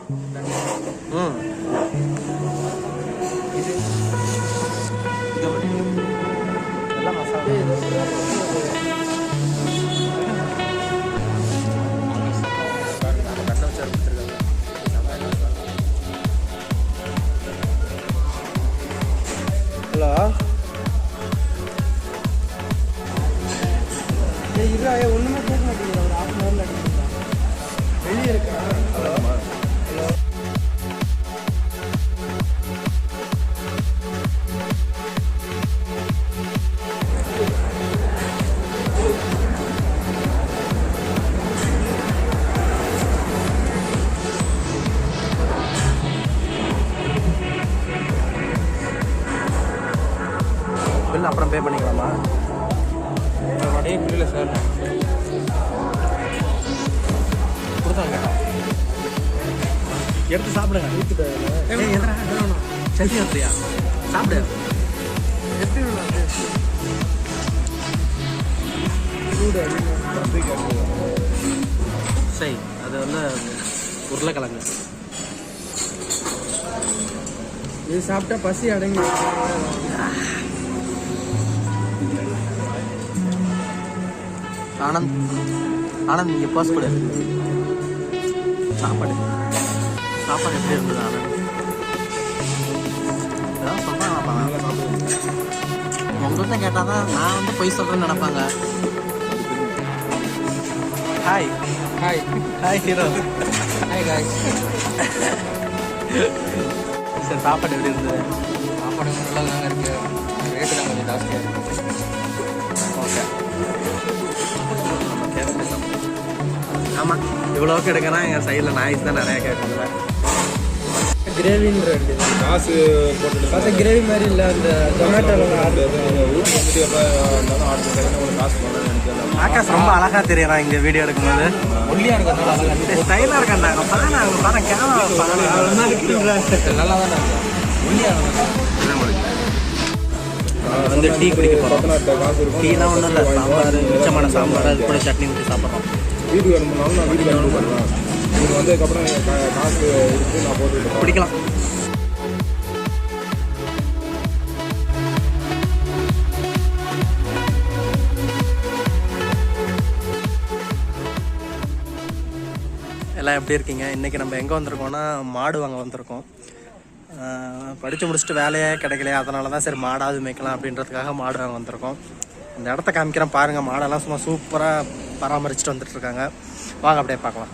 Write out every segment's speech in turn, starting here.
எல்லாம் மசாலா ஹலோ இருக்கா ஒன்றுமே கேட்க மாட்டேங்குது ஒரு ஹாஃப் அன் ஹவரில் அடிக்கிறா வெளியே இருக்கா ஹலோ ஹலோ பில் அப்புறம் பே பண்ணிக்கலாமா? அப்படியே பில்ல சார் கொடுத்தாங்க எடுத்து சாப்பிடுங்க. சரி அப்படியா சாப்பிடு. எப்படி சரி அது வந்து உருளைக்கிழங்கு இது சாப்பிட்டா பசி அடங்கி. ஆனந்த் ஆனந்த் நீங்கள் போஸ்ட் கொடு. சாப்பாடு சாப்பாடு எப்படி இருந்தது ஆனந்த்? ஏதாவது சொல்கிறாங்கப்பா. உங்கள்கிட்ட கேட்டால் தான் நான் வந்து பொய் சொல்கிறேன்னு நினைப்பாங்க. Hi hi hi hero hi காய். சரி சாப்பாடு எப்படி இருந்தது? சாப்பாடு நல்லா தாங்க இருக்குது. ரேட்டு தான் கொஞ்சம் ஜாஸ்தியாக இருக்குது. ஓகே ஆமாம் இவ்வளோக்கு எடுக்கனா எங்கள் சைடில் நாய்ஸ் தான் நிறையா கேட்குங்க. கிரேவின்ற காசு போட்டு பார்த்தா கிரேவி மாதிரி இல்லை. அந்த டொமேட்டோவில் ஆகாஷ் ரொம்ப அழகாக தெரியறான் இங்கே வீடியோ எடுக்கும்போது. ஒல்லியாக இருக்கிறதுனால ஸ்டைலாக இருக்காண்டா. பாருங்க அவங்க பாருங்க கேமரா நல்லா தான் ஒல்லியாக வந்து டீ குடிக்க போகிறோம். டீலாம் ஒன்றும் இல்லை, சாம்பார் மிச்சமான சாம்பார் அது கூட சட்னி ஊற்றி சாப்பிட்றோம். வீடு வேணும்னாலும் நான் வீடு வேணும் பண்ணுவேன். நீங்கள் வந்ததுக்கப்புறம் காசு எடுத்து நான் போட்டு பிடிக்கலாம். எல்லாம் எப்படி இருக்கீங்க? இன்றைக்கி நம்ம எங்கே வந்திருக்கோம்னா மாடு வாங்க வந்திருக்கோம். படித்து முடிச்சுட்டு வேலையே கிடைக்கலையா, அதனால தான் சரி மாடாவது மேய்க்கலாம் அப்படின்றதுக்காக மாடு வாங்க வந்திருக்கோம். இந்த இடத்த காமிக்கிறேன் பாருங்கள். மாடெல்லாம் சும்மா சூப்பராக பராமரிச்சுட்டு வந்துட்டுருக்காங்க. வாங்க அப்படியே பார்க்கலாம்.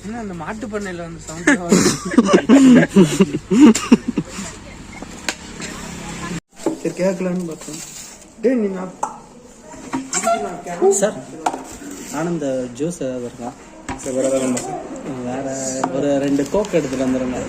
என்ன அந்த மாட்டு பண்ணையில வந்து சவுண்ட் கேட்கலான்னு பார்த்தேன். சார் ஆனந்த ஜூஸ் ஏதாவது இருக்கா? வேற ஒரு 2 கோக் எடுத்துட்டு வந்துடுங்க.